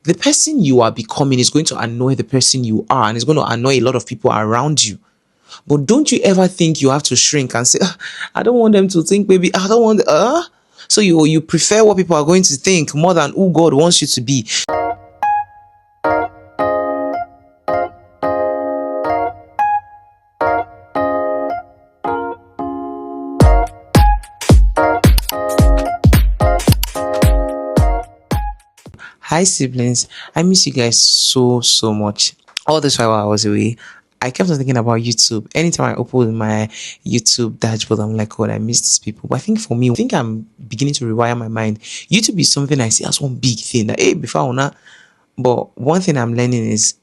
The person you are becoming is going to annoy the person you are, and it's going to annoy a lot of people around you. But don't you ever think you have to shrink and say, I don't want them to think, maybe I don't want, so you prefer what people are going to think more than who God wants you to be. Hi siblings, I miss you guys so much. All this while I was away, I kept on thinking about YouTube. Anytime I open my YouTube dashboard, I'm like, God, I miss these people. But I think for me, I think I'm beginning to rewire my mind. YouTube is something I see as one big thing. That, hey, before I wanna, but one thing I'm learning is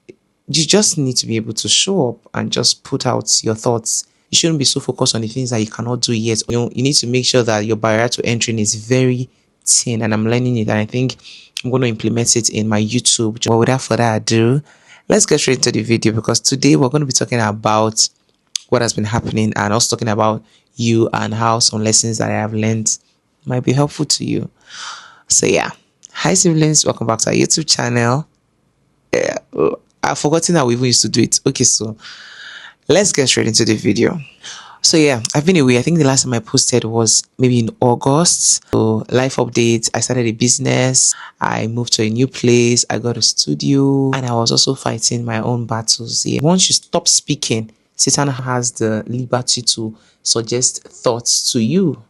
you just need to be able to show up and just put out your thoughts. You shouldn't be so focused on the things that you cannot do yet. You need to make sure that your barrier to entering is very thin, and I'm learning it, and I think I'm going to implement it in my YouTube. But without further ado, let's get straight into the video, because today we're going to be talking about what has been happening and also talking about you and how some lessons that I have learned might be helpful to you. So yeah, hi siblings, welcome back to our YouTube channel. I've forgotten how we even used to do it. Okay, so let's get straight into the video. So yeah, I've been away. I think the last time I posted was maybe in August. So life updates. I started a business. I moved to a new place. I got a studio, and I was also fighting my own battles. Yeah. Once you stop speaking, Satan has the liberty to suggest thoughts to you.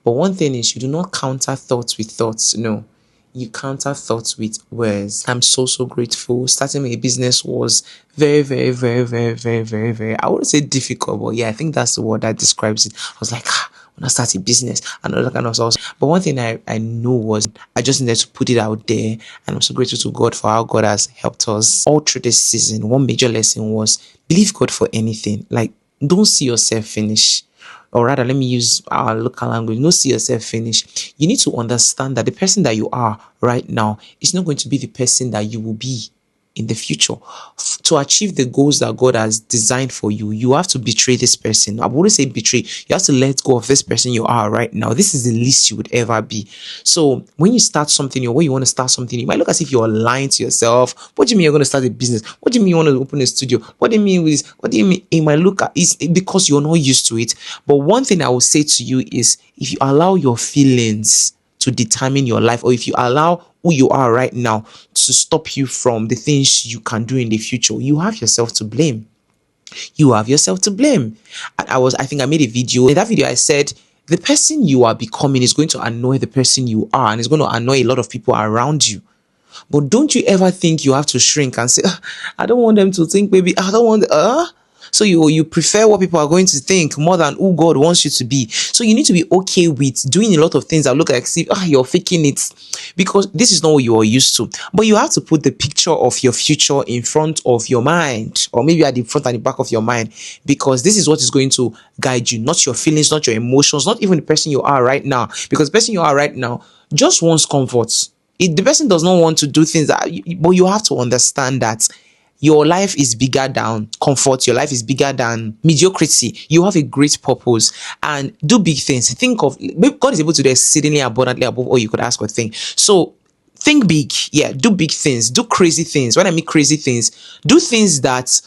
But one thing is, you do not counter thoughts with thoughts. No, you counter thoughts with words. I'm so grateful. Starting a business was very, I wouldn't say difficult, but yeah, I think that's the word that describes it. I was like, when I start a business and all that kind of stuff. But one thing I know was I just needed to put it out there, and I'm so grateful to God for how God has helped us all through this season. One major lesson was believe God for anything. Like, don't see yourself finish. Or rather, let me use our local language. Don't see yourself finish. You need to understand that the person that you are right now is not going to be the person that you will be in the future. To achieve the goals that God has designed for you, you have to betray this person. I wouldn't say betray. You have to let go of this person you are right now. This is the least you would ever be. So when you start something, or when you want to start something, it might look as if you're lying to yourself. What do you mean you're going to start a business? What do you mean you want to open a studio? What do you mean with this? What do you mean it might look at it's because you're not used to it. But one thing I will say to you is, if you allow your feelings to determine your life, or if you allow who you are right now to stop you from the things you can do in the future, you have yourself to blame. You have yourself to blame. And I think I made a video. In that video, I said, the person you are becoming is going to annoy the person you are, and it's going to annoy a lot of people around you. But don't you ever think you have to shrink and say, I don't want them to think, maybe I don't want, so you prefer what people are going to think more than who God wants you to be. So you need to be okay with doing a lot of things that look like, see, you're faking it, because this is not what you are used to. But you have to put the picture of your future in front of your mind, or maybe at the front and the back of your mind, because this is what is going to guide you, not your feelings, not your emotions, not even the person you are right now. Because the person you are right now just wants comfort. The person does not want to do things but you have to understand that your life is bigger than comfort. Your life is bigger than mediocrity. You have a great purpose, and do big things. Think of, God is able to do exceedingly abundantly above all you could ask or think. So think big. Yeah, do big things. Do crazy things. When I mean crazy things, do things that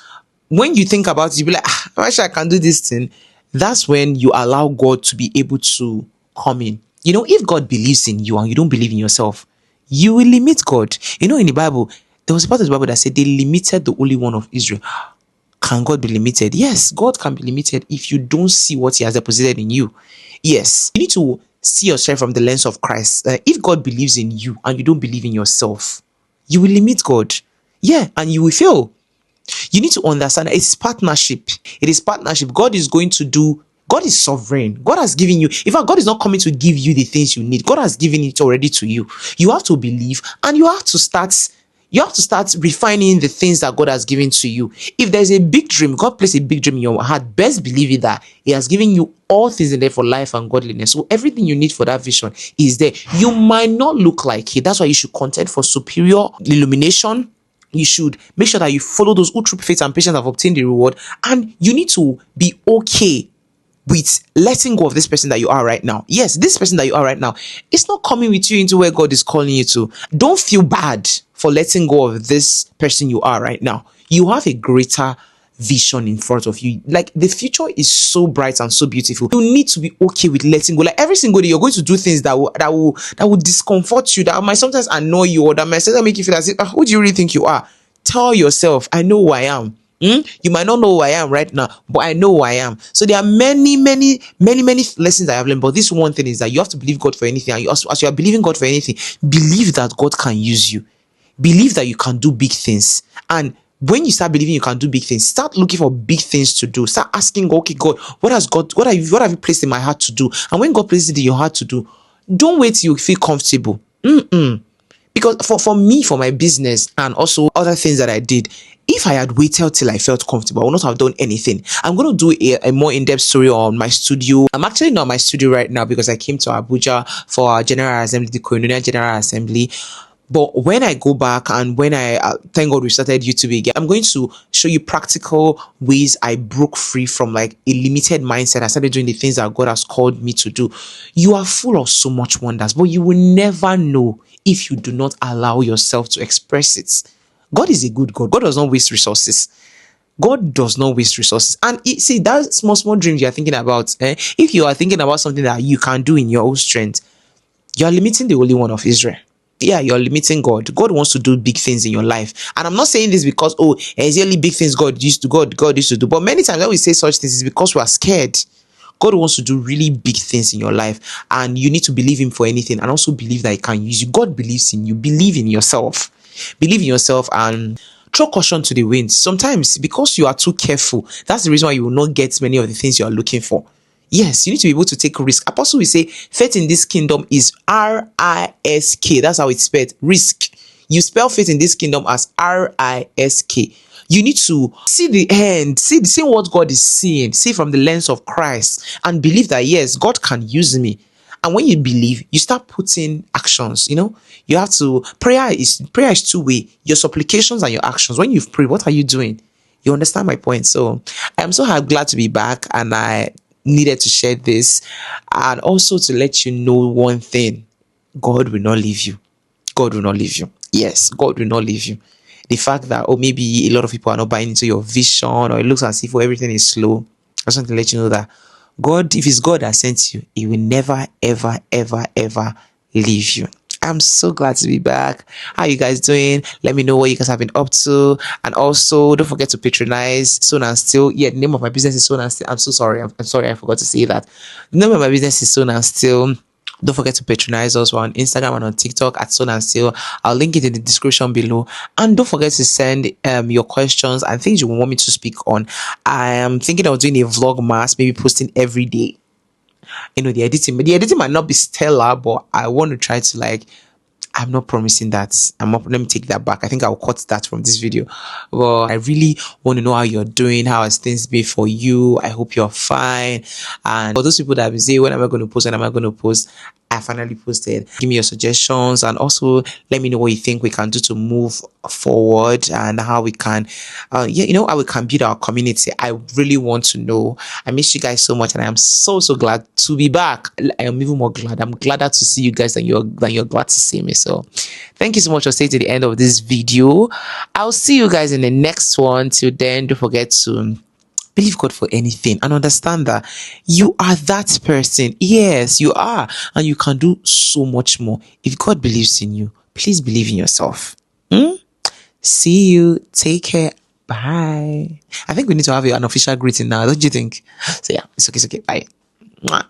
when you think about it, you'll be like, I wish I can do this thing. That's when you allow God to be able to come in. If God believes in you and you don't believe in yourself, you will limit God. In the Bible, there was a part of the Bible that said they limited the Holy One of Israel. Can God be limited? Yes, God can be limited if you don't see what He has deposited in you. Yes, you need to see yourself from the lens of Christ. If God believes in you and you don't believe in yourself, you will limit God. Yeah, and you will fail. You need to understand that it's partnership. It is partnership. God is sovereign. God has given you. In fact, God is not coming to give you the things you need. God has given it already to you. You have to believe, and you have to start refining the things that God has given to you. If there's a big dream, God placed a big dream in your heart, best believe it that He has given you all things in there for life and godliness. So everything you need for that vision is there. You might not look like it. That's why you should contend for superior illumination. You should make sure that you follow those who through faith and patience have obtained the reward. And you need to be okay with letting go of this person that you are right now. Yes, this person that you are right now, it's not coming with you into where God is calling you to. Don't feel bad for letting go of this person you are right now. You have a greater vision in front of you. Like, the future is so bright and so beautiful. You need to be okay with letting go. Like, every single day you're going to do things that will discomfort you, that might sometimes annoy you, or that might sometimes make you feel as if, who do you really think you are? Tell yourself, I know who I am. You might not know who I am right now, but I know who I am. So there are many lessons I have learned. But this one thing is that you have to believe God for anything. And you also, as you are believing God for anything, believe that God can use you. Believe that you can do big things. And when you start believing you can do big things, start looking for big things to do. Start asking God, okay, God, what have you placed in my heart to do? And when God places it in your heart to do, don't wait till you feel comfortable. Because for me, for my business and also other things that I did, if I had waited till I felt comfortable, I would not have done anything. I'm going to do a more in-depth story on my studio. I'm actually not in my studio right now because I came to Abuja for our General Assembly, the Koinonia General Assembly. But when I go back and when I, thank God we started YouTube again, I'm going to show you practical ways I broke free from like a limited mindset. I started doing the things that God has called me to do. You are full of so much wonders, but you will never know if you do not allow yourself to express it. God is a good God. God does not waste resources. God does not waste resources. And see, that small dreams you are thinking about, if you are thinking about something that you can do in your own strength, you are limiting the Holy One of Israel. Yeah, you're limiting God. God wants to do big things in your life. And I'm not saying this because, it's really big things God used to do. But many times when we say such things, it's because we are scared. God wants to do really big things in your life. And you need to believe Him for anything. And also believe that He can use you. God believes in you. Believe in yourself. Believe in yourself and throw caution to the wind. Sometimes, because you are too careful, that's the reason why you will not get many of the things you are looking for. Yes, you need to be able to take risk. Apostle will say, faith in this kingdom is R-I-S-K. That's how it's spelled. Risk. You spell faith in this kingdom as R-I-S-K. You need to see the end, see what God is seeing, see from the lens of Christ, and believe that, yes, God can use me. And when you believe, you start putting actions. You have to, prayer is two-way. Your supplications and your actions. When you've prayed, what are you doing? You understand my point? So I'm so glad to be back, and I needed to share this, and also to let you know one thing: God will not leave you. God will not leave you. Yes, God will not leave you. The fact that maybe a lot of people are not buying into your vision, or it looks as if everything is slow, I just want to let you know that God, if it's God that sent you, He will never ever leave you. I'm so glad to be back. How you guys doing? Let me know what you guys have been up to. And also, don't forget to patronize Sown and Still. Yeah, the name of my business is Sown and Still. I'm so sorry. I'm sorry, I forgot to say that. The name of my business is Sown and Still. Don't forget to patronize us. We're on Instagram and on TikTok at Sown and Still. I'll link it in the description below. And don't forget to send your questions and things you want me to speak on. I am thinking of doing a vlogmas, maybe posting every day. The editing might not be stellar, but I want to try to I'm not promising that. Let me take that back. I think I'll cut that from this video. But I really want to know how you're doing. How has things been for you? I hope you're fine. And for those people that have been saying, when am I going to post? When am I going to post? I finally posted. Give me your suggestions, and also let me know what you think we can do to move forward, and how we can how we can build our community. I really want to know. I miss you guys so much, and I am so glad to be back. I am even more glad. I'm gladder to see you guys than you're glad to see me. So thank you so much for staying to the end of this video. I'll see you guys in the next one. Till then, don't forget to believe God for anything, and understand that you are that person. Yes, you are, and you can do so much more. If God believes in you, please believe in yourself. See you. Take care. Bye. I think we need to have an official greeting now. Don't you think? So yeah, it's okay. Bye. Mwah.